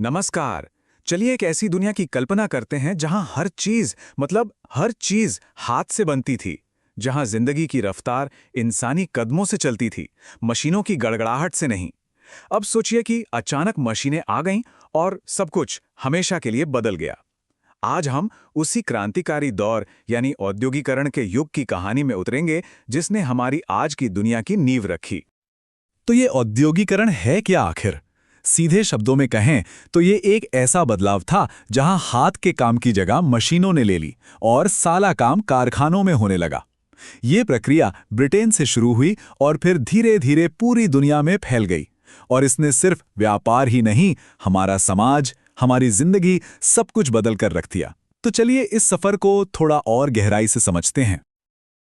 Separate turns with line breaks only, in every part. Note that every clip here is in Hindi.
नमस्कार। चलिए एक ऐसी दुनिया की कल्पना करते हैं जहां हर चीज हर चीज हाथ से बनती थी, जहां जिंदगी की रफ्तार इंसानी कदमों से चलती थी, मशीनों की गड़गड़ाहट से नहीं। अब सोचिए कि अचानक मशीनें आ गईं और सब कुछ हमेशा के लिए बदल गया। आज हम उसी क्रांतिकारी दौर यानी औद्योगिकरण के युग की कहानी में उतरेंगे जिसने हमारी आज की दुनिया की नींव रखी।
तो ये औद्योगिकरण है क्या आखिर? सीधे शब्दों में कहें तो ये एक ऐसा बदलाव था जहां हाथ के काम की जगह मशीनों ने ले ली और सारा काम कारखानों में होने लगा। ये प्रक्रिया ब्रिटेन से शुरू हुई और फिर धीरे धीरे पूरी दुनिया में फैल गई। और इसने सिर्फ व्यापार ही नहीं, हमारा समाज, हमारी जिंदगी सब कुछ बदल कर रख दिया। तो चलिए इस सफर को थोड़ा और गहराई से समझते हैं।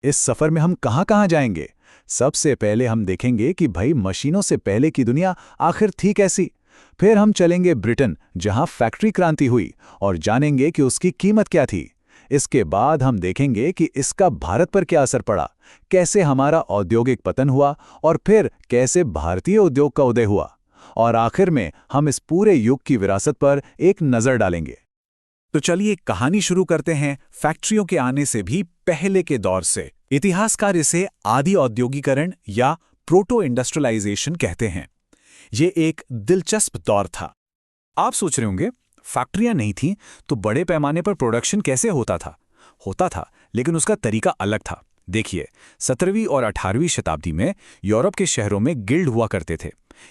इस सफर में हम कहां-कहां जाएंगे? सबसे पहले हम देखेंगे कि भाई मशीनों से पहले की दुनिया आखिर थी कैसी। फिर हम चलेंगे ब्रिटेन, जहां फैक्ट्री क्रांति हुई, और जानेंगे कि उसकी कीमत क्या थी। इसके बाद हम देखेंगे कि इसका भारत पर क्या असर पड़ा, कैसे हमारा औद्योगिक पतन हुआ और फिर कैसे भारतीय उद्योग का उदय हुआ। और आखिर में हम इस पूरे युग की विरासत पर एक नजर डालेंगे।
तो चलिए कहानी शुरू करते हैं फैक्ट्रियों के आने से भी पहले के दौर से। इतिहासकार इसे आदि औद्योगिकरण या प्रोटो इंडस्ट्रियलाइजेशन कहते हैं। ये एक दिलचस्प दौर था। आप सोच रहे होंगे, फैक्ट्रियां नहीं थीं तो बड़े पैमाने पर प्रोडक्शन कैसे होता था? होता था, लेकिन उसका तरीका अलग था। देखिए, 17वीं और 18वीं शताब्दी में यूरोप के शहरों में गिल्ड हुआ करते थे।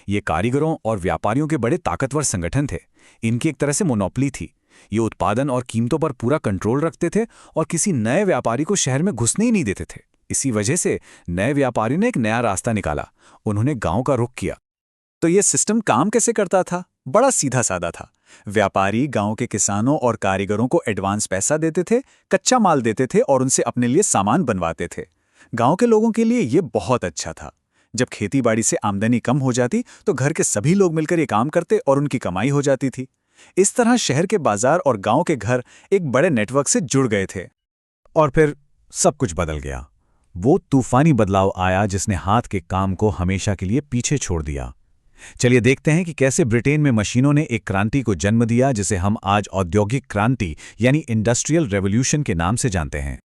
ये कारीगरों और व्यापारियों के बड़े ताकतवर संगठन थे। इनकी एक तरह से मोनोपोली थी। ये उत्पादन और कीमतों पर पूरा कंट्रोल रखते थे और किसी नए व्यापारी को शहर में घुसने ही नहीं देते थे। इसी वजह से नए व्यापारी ने एक नया रास्ता निकाला। उन्होंने गांव का रुख किया। तो ये सिस्टम काम कैसे करता था? बड़ा सीधा साधा था। व्यापारी गांव के किसानों और कारीगरों को एडवांस पैसा देते थे, कच्चा माल देते थे और उनसे अपने लिए सामान बनवाते थे। गांव के लोगों के लिए ये बहुत अच्छा था। जब खेतीबाड़ी से आमदनी कम हो जाती तो घर के सभी लोग मिलकर ये काम करते और उनकी कमाई हो जाती थी। इस तरह शहर के बाजार और गांव के घर एक बड़े नेटवर्क से जुड़ गए थे।
और फिर सब कुछ बदल गया। वो तूफानी बदलाव आया जिसने हाथ के काम को हमेशा के लिए पीछे छोड़ दिया। चलिए देखते हैं कि कैसे ब्रिटेन में मशीनों ने एक क्रांति को जन्म दिया जिसे हम आज औद्योगिक क्रांति यानी इंडस्ट्रियल रेवोल्यूशन के नाम से जानते हैं।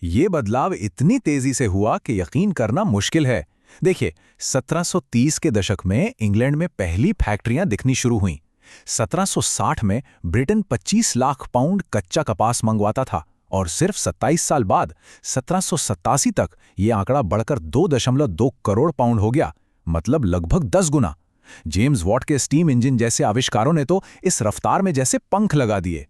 ये बदलाव इतनी तेजी से हुआ कि यकीन करना मुश्किल है। देखिए, 1730 के दशक में इंग्लैंड में पहली फैक्ट्रियां दिखनी शुरू हुईं। 1760 में ब्रिटेन 25 लाख पाउंड कच्चा कपास मंगवाता था और सिर्फ 27 साल बाद 1787 तक ये आंकड़ा बढ़कर 2.2 करोड़ पाउंड हो गया, मतलब लगभग 10 गुना। जेम्स वॉट के स्टीम इंजन जैसे आविष्कारों ने तो इस रफ्तार में जैसे पंख लगा दिए।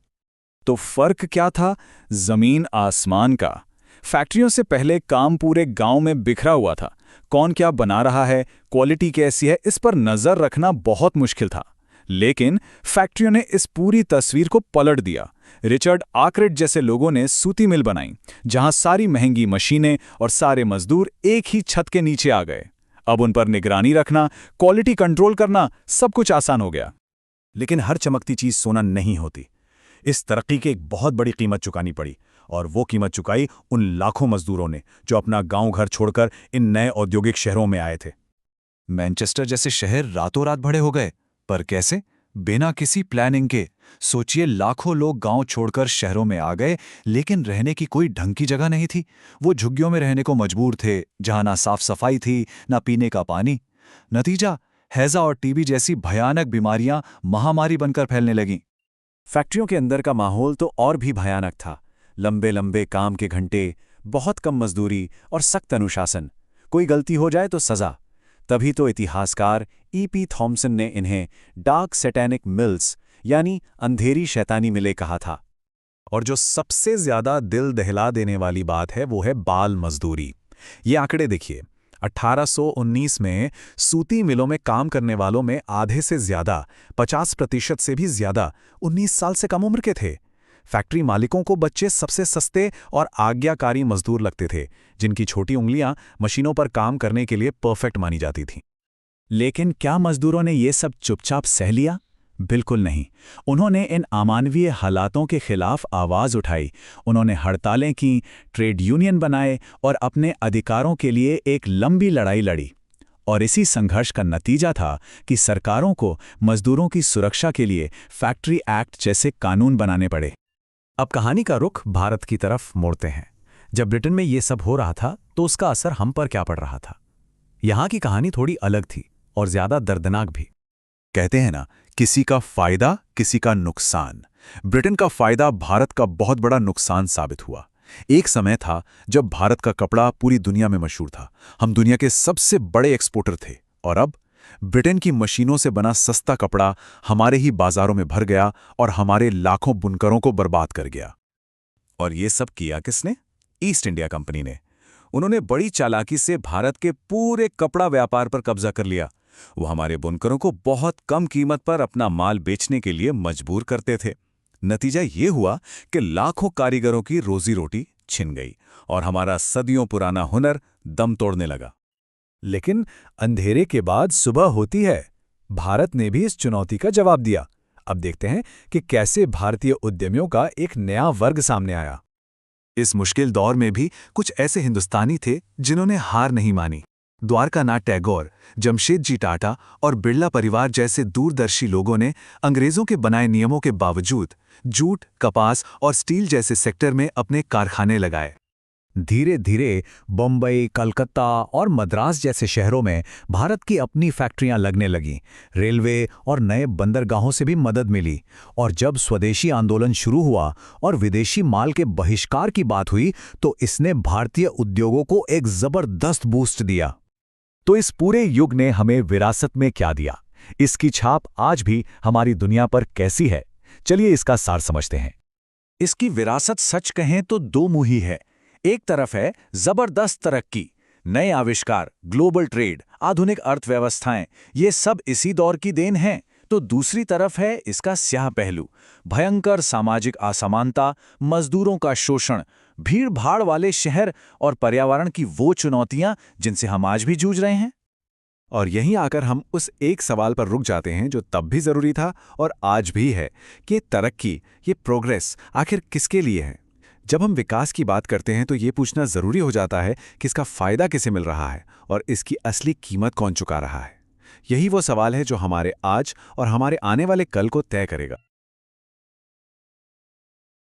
तो फर्क क्या था? जमीन आसमान का। फैक्ट्रियों से पहले काम पूरे गांव में बिखरा हुआ था। कौन क्या बना रहा है, क्वालिटी कैसी है, इस पर नजर रखना बहुत मुश्किल था। लेकिन फैक्ट्रियों ने इस पूरी तस्वीर को पलट दिया। रिचर्ड आर्कराइट जैसे लोगों ने सूती मिल बनाई, जहां सारी महंगी मशीनें और सारे मजदूर एक ही छत के नीचे आ गए। अब उन पर निगरानी रखना, क्वालिटी कंट्रोल करना, सब कुछ आसान हो गया। लेकिन हर चमकती चीज सोना नहीं होती। इस तरक्की की एक बहुत बड़ी कीमत चुकानी पड़ी, और वो कीमत चुकाई उन लाखों मजदूरों ने जो अपना गांव घर छोड़कर इन नए औद्योगिक शहरों में आए थे।
मैनचेस्टर जैसे शहर रातों रात बड़े हो गए, पर कैसे? बिना किसी प्लानिंग के। सोचिए, लाखों लोग गांव छोड़कर शहरों में आ गए, लेकिन रहने की कोई ढंग की जगह नहीं थी। वो झुग्गियों में रहने को मजबूर थे, जहां ना साफ सफाई थी, ना पीने का पानी। नतीजा, हैजा और टीबी जैसी भयानक बीमारियां महामारी बनकर फैलने लगीं।
फैक्ट्रियों के अंदर का माहौल तो और भी भयानक था। लंबे लंबे काम के घंटे, बहुत कम मजदूरी और सख्त अनुशासन। कोई गलती हो जाए तो सजा। तभी तो इतिहासकार E.P. थॉमसन ने इन्हें डार्क सैटेनिक मिल्स यानी अंधेरी शैतानी मिलें कहा था।
और जो सबसे ज्यादा दिल दहला देने वाली बात है वो है बाल मजदूरी। ये आंकड़े देखिए, 1819 में सूती मिलों में काम करने वालों में आधे से ज्यादा, 50% से भी ज्यादा 19 साल से कम उम्र के थे। फैक्ट्री मालिकों को बच्चे सबसे सस्ते और आज्ञाकारी मजदूर लगते थे, जिनकी छोटी उंगलियां मशीनों पर काम करने के लिए परफेक्ट मानी जाती थीं। लेकिन क्या मजदूरों ने ये सब चुपचाप सह लिया? बिल्कुल नहीं। उन्होंने इन अमानवीय हालातों के खिलाफ आवाज़ उठाई। उन्होंने हड़तालें की, ट्रेड यूनियन बनाए और अपने अधिकारों के लिए एक लंबी लड़ाई लड़ी।
और इसी संघर्ष का नतीजा था कि सरकारों को मजदूरों की सुरक्षा के लिए फैक्ट्री एक्ट जैसे कानून बनाने पड़े। अब कहानी का रुख भारत की तरफ मोड़ते हैं। जब ब्रिटेन में ये सब हो रहा था तो उसका असर हम पर क्या पड़ रहा था। यहाँ की कहानी थोड़ी अलग थी और ज्यादा दर्दनाक भी।
कहते हैं ना, किसी का फायदा किसी का नुकसान। ब्रिटेन का फायदा भारत का बहुत बड़ा नुकसान साबित हुआ। एक समय था जब भारत का कपड़ा पूरी दुनिया में मशहूर था। हम दुनिया के सबसे बड़े एक्सपोर्टर थे। और अब ब्रिटेन की मशीनों से बना सस्ता कपड़ा हमारे ही बाजारों में भर गया और हमारे लाखों बुनकरों को बर्बाद कर गया। और ये सब किया किसने? ईस्ट इंडिया कंपनी ने। उन्होंने बड़ी चालाकी से भारत के पूरे कपड़ा व्यापार पर कब्जा कर लिया। वो हमारे बुनकरों को बहुत कम कीमत पर अपना माल बेचने के लिए मजबूर करते थे। नतीजा ये हुआ कि लाखों कारीगरों की रोजी रोटी छिन गई और हमारा सदियों पुराना हुनर दम तोड़ने लगा।
लेकिन अंधेरे के बाद सुबह होती है। भारत ने भी इस चुनौती का जवाब दिया। अब देखते हैं कि कैसे भारतीय उद्यमियों का एक नया वर्ग सामने आया।
इस मुश्किल दौर में भी कुछ ऐसे हिंदुस्तानी थे जिन्होंने हार नहीं मानी। द्वारकानाथ टैगोर, जमशेदजी टाटा और बिरला परिवार जैसे दूरदर्शी लोगों ने अंग्रेजों के बनाए नियमों के बावजूद जूट, कपास और स्टील जैसे सेक्टर में अपने कारखाने लगाए।
धीरे धीरे बम्बई, कलकत्ता और मद्रास जैसे शहरों में भारत की अपनी फैक्ट्रियां लगने लगीं। रेलवे और नए बंदरगाहों से भी मदद मिली। और जब स्वदेशी आंदोलन शुरू हुआ और विदेशी माल के बहिष्कार की बात हुई तो इसने भारतीय उद्योगों को एक जबरदस्त बूस्ट दिया। तो इस पूरे युग ने हमें विरासत में क्या दिया? इसकी छाप आज भी हमारी दुनिया पर कैसी है? चलिए इसका सार समझते हैं। इसकी विरासत सच कहें तो दो मुही है। एक तरफ है जबरदस्त तरक्की, नए आविष्कार, ग्लोबल ट्रेड, आधुनिक अर्थव्यवस्थाएं, ये सब इसी दौर की देन हैं। तो दूसरी तरफ है इसका स्याह पहलू, भयंकर सामाजिक असमानता, मजदूरों का शोषण, भीड़ भाड़ वाले शहर और पर्यावरण की वो चुनौतियां जिनसे हम आज भी जूझ रहे हैं।
और यहीं आकर हम उस एक सवाल पर रुक जाते हैं जो तब भी जरूरी था और आज भी है कि तरक्की, ये प्रोग्रेस आखिर किसके लिए है? जब हम विकास की बात करते हैं तो ये पूछना जरूरी हो जाता है कि इसका फायदा किसे मिल रहा है और इसकी असली कीमत कौन चुका रहा है। यही वो सवाल है जो हमारे आज और हमारे आने वाले कल को तय करेगा।